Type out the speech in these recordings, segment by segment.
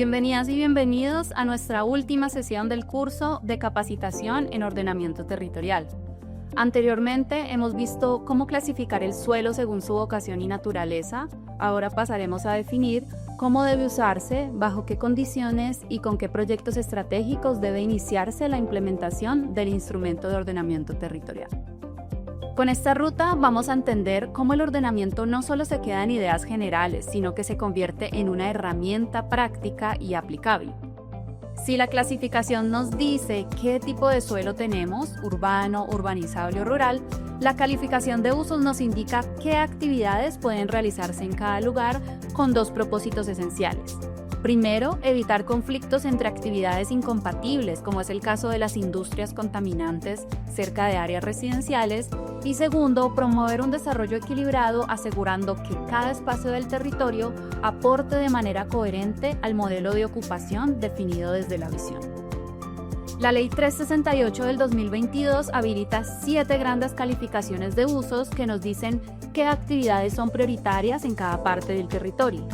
Bienvenidas y bienvenidos a nuestra última sesión del curso de capacitación en ordenamiento territorial. Anteriormente hemos visto cómo clasificar el suelo según su vocación y naturaleza. Ahora pasaremos a definir cómo debe usarse, bajo qué condiciones y con qué proyectos estratégicos debe iniciarse la implementación del instrumento de ordenamiento territorial. Con esta ruta vamos a entender cómo el ordenamiento no solo se queda en ideas generales, sino que se convierte en una herramienta práctica y aplicable. Si la clasificación nos dice qué tipo de suelo tenemos, urbano, urbanizable o rural, la calificación de usos nos indica qué actividades pueden realizarse en cada lugar con dos propósitos esenciales. Primero, evitar conflictos entre actividades incompatibles, como es el caso de las industrias contaminantes cerca de áreas residenciales. Y segundo, promover un desarrollo equilibrado, asegurando que cada espacio del territorio aporte de manera coherente al modelo de ocupación definido desde la visión. La Ley 368 del 2022 habilita 7 grandes calificaciones de usos que nos dicen qué actividades son prioritarias en cada parte del territorio.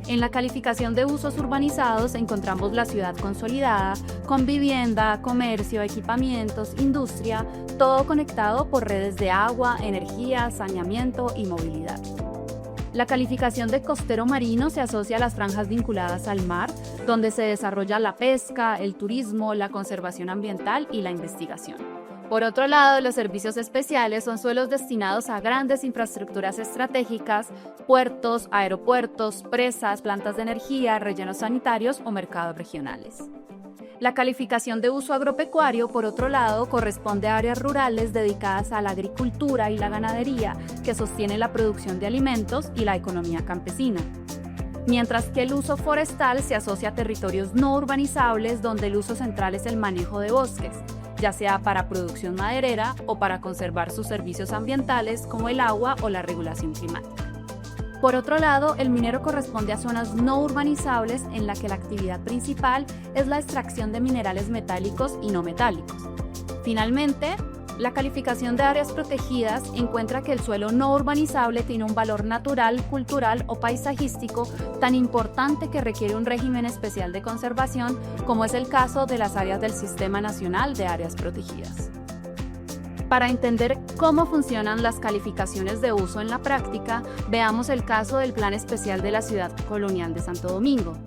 En la calificación de usos urbanizados encontramos la ciudad consolidada, con vivienda, comercio, equipamientos, industria, todo conectado por redes de agua, energía, saneamiento y movilidad. La calificación de costero marino se asocia a las franjas vinculadas al mar, donde se desarrolla la pesca, el turismo, la conservación ambiental y la investigación. Por otro lado, los servicios especiales son suelos destinados a grandes infraestructuras estratégicas, puertos, aeropuertos, presas, plantas de energía, rellenos sanitarios o mercados regionales. La calificación de uso agropecuario, por otro lado, corresponde a áreas rurales dedicadas a la agricultura y la ganadería, que sostiene la producción de alimentos y la economía campesina. Mientras que el uso forestal se asocia a territorios no urbanizables, donde el uso central es el manejo de bosques, ya sea para producción maderera o para conservar sus servicios ambientales como el agua o la regulación climática. Por otro lado, el minero corresponde a zonas no urbanizables en la que la actividad principal es la extracción de minerales metálicos y no metálicos. Finalmente, la calificación de áreas protegidas encuentra que el suelo no urbanizable tiene un valor natural, cultural o paisajístico tan importante que requiere un régimen especial de conservación, como es el caso de las áreas del Sistema Nacional de Áreas Protegidas. Para entender cómo funcionan las calificaciones de uso en la práctica, veamos el caso del Plan Especial de la Ciudad Colonial de Santo Domingo.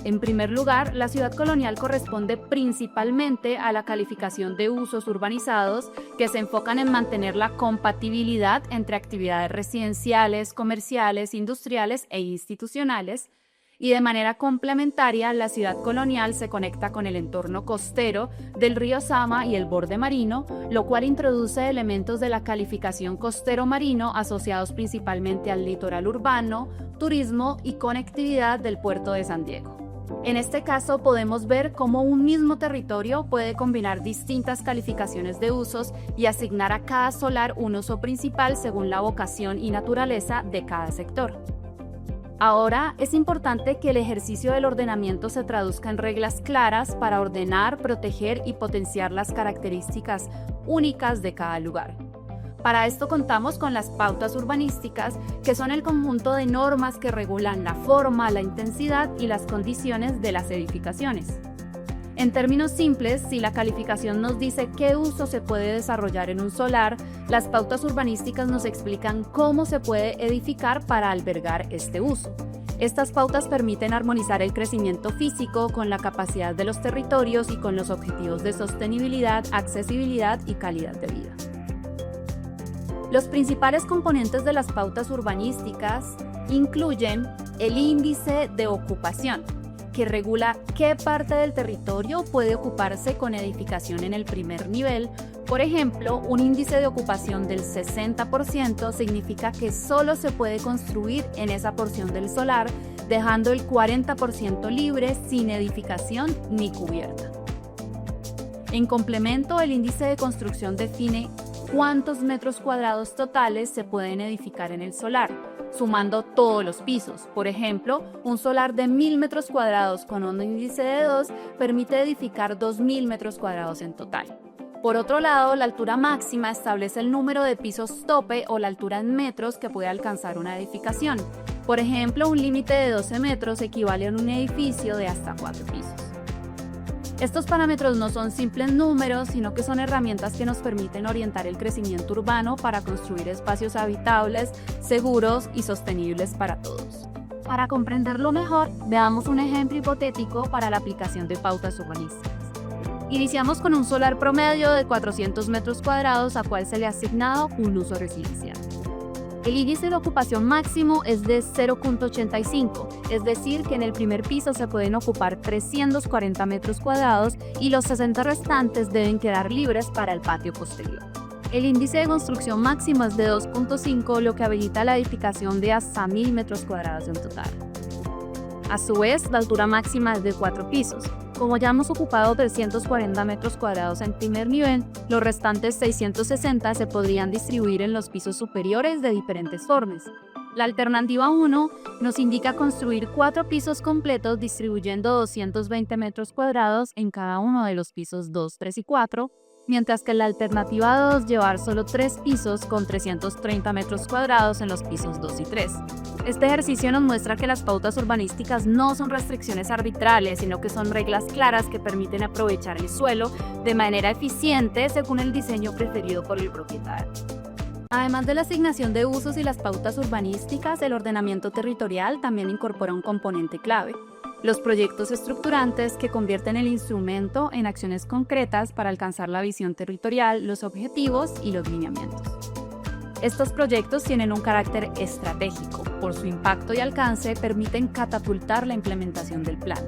En primer lugar, la ciudad colonial corresponde principalmente a la calificación de usos urbanizados que se enfocan en mantener la compatibilidad entre actividades residenciales, comerciales, industriales e institucionales, y de manera complementaria la ciudad colonial se conecta con el entorno costero del río Sama y el borde marino, lo cual introduce elementos de la calificación costero marino asociados principalmente al litoral urbano, turismo y conectividad del puerto de San Diego. En este caso podemos ver cómo un mismo territorio puede combinar distintas calificaciones de usos y asignar a cada solar un uso principal según la vocación y naturaleza de cada sector. Ahora, es importante que el ejercicio del ordenamiento se traduzca en reglas claras para ordenar, proteger y potenciar las características únicas de cada lugar. Para esto contamos con las pautas urbanísticas, que son el conjunto de normas que regulan la forma, la intensidad y las condiciones de las edificaciones. En términos simples, si la calificación nos dice qué uso se puede desarrollar en un solar, las pautas urbanísticas nos explican cómo se puede edificar para albergar este uso. Estas pautas permiten armonizar el crecimiento físico con la capacidad de los territorios y con los objetivos de sostenibilidad, accesibilidad y calidad de vida. Los principales componentes de las pautas urbanísticas incluyen el índice de ocupación, que regula qué parte del territorio puede ocuparse con edificación en el primer nivel. Por ejemplo, un índice de ocupación del 60% significa que solo se puede construir en esa porción del solar, dejando el 40% libre sin edificación ni cubierta. En complemento, el índice de construcción define cuántos metros cuadrados totales se pueden edificar en el solar, sumando todos los pisos. Por ejemplo, un solar de 1000 metros cuadrados con un índice de 2 permite edificar 2000 metros cuadrados en total. Por otro lado, la altura máxima establece el número de pisos tope o la altura en metros que puede alcanzar una edificación. Por ejemplo, un límite de 12 metros equivale a un edificio de hasta 4 pisos. Estos parámetros no son simples números, sino que son herramientas que nos permiten orientar el crecimiento urbano para construir espacios habitables, seguros y sostenibles para todos. Para comprenderlo mejor, veamos un ejemplo hipotético para la aplicación de pautas urbanísticas. Iniciamos con un solar promedio de 400 metros cuadrados a cual se le ha asignado un uso residencial. El índice de ocupación máximo es de 0,85, es decir, que en el primer piso se pueden ocupar 340 metros cuadrados y los 60 restantes deben quedar libres para el patio posterior. El índice de construcción máximo es de 2,5, lo que habilita la edificación de hasta 1.000 metros cuadrados en total. A su vez, la altura máxima es de 4 pisos. Como ya hemos ocupado 340 metros cuadrados en primer nivel, los restantes 660 se podrían distribuir en los pisos superiores de diferentes formas. La alternativa 1 nos indica construir 4 pisos completos distribuyendo 220 metros cuadrados en cada uno de los pisos 2, 3 y 4, mientras que la alternativa 2 llevar solo 3 pisos con 330 metros cuadrados en los pisos 2 y 3. Este ejercicio nos muestra que las pautas urbanísticas no son restricciones arbitrarias, sino que son reglas claras que permiten aprovechar el suelo de manera eficiente según el diseño preferido por el propietario. Además de la asignación de usos y las pautas urbanísticas, el ordenamiento territorial también incorpora un componente clave: los proyectos estructurantes, que convierten el instrumento en acciones concretas para alcanzar la visión territorial, los objetivos y los lineamientos. Estos proyectos tienen un carácter estratégico. Por su impacto y alcance, permiten catapultar la implementación del plan.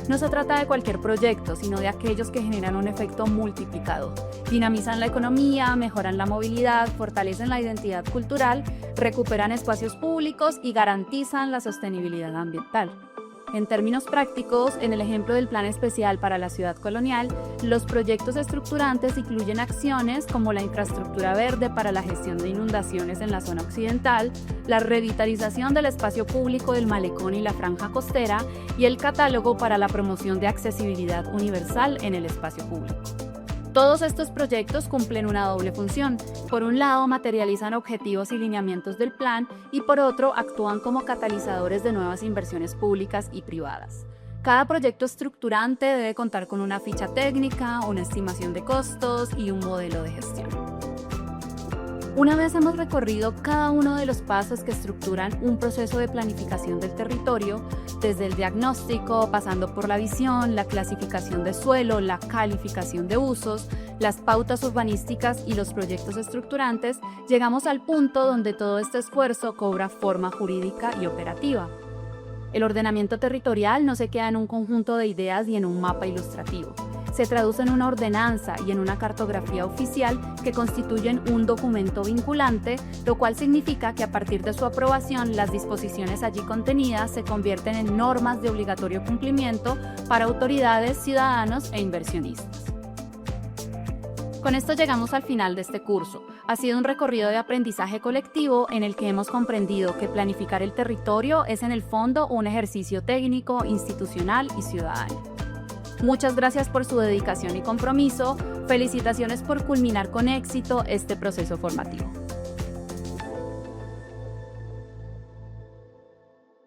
No se trata de cualquier proyecto, sino de aquellos que generan un efecto multiplicador. Dinamizan la economía, mejoran la movilidad, fortalecen la identidad cultural, recuperan espacios públicos y garantizan la sostenibilidad ambiental. En términos prácticos, en el ejemplo del Plan Especial para la Ciudad Colonial, los proyectos estructurantes incluyen acciones como la infraestructura verde para la gestión de inundaciones en la zona occidental, la revitalización del espacio público del malecón y la franja costera, y el catálogo para la promoción de accesibilidad universal en el espacio público. Todos estos proyectos cumplen una doble función. Por un lado, materializan objetivos y lineamientos del plan y por otro, actúan como catalizadores de nuevas inversiones públicas y privadas. Cada proyecto estructurante debe contar con una ficha técnica, una estimación de costos y un modelo de gestión. Una vez hemos recorrido cada uno de los pasos que estructuran un proceso de planificación del territorio, desde el diagnóstico, pasando por la visión, la clasificación de suelo, la calificación de usos, las pautas urbanísticas y los proyectos estructurantes, llegamos al punto donde todo este esfuerzo cobra forma jurídica y operativa. El ordenamiento territorial no se queda en un conjunto de ideas y en un mapa ilustrativo. Se traduce en una ordenanza y en una cartografía oficial que constituyen un documento vinculante, lo cual significa que a partir de su aprobación las disposiciones allí contenidas se convierten en normas de obligatorio cumplimiento para autoridades, ciudadanos e inversionistas. Con esto llegamos al final de este curso. Ha sido un recorrido de aprendizaje colectivo en el que hemos comprendido que planificar el territorio es en el fondo un ejercicio técnico, institucional y ciudadano. Muchas gracias por su dedicación y compromiso. Felicitaciones por culminar con éxito este proceso formativo.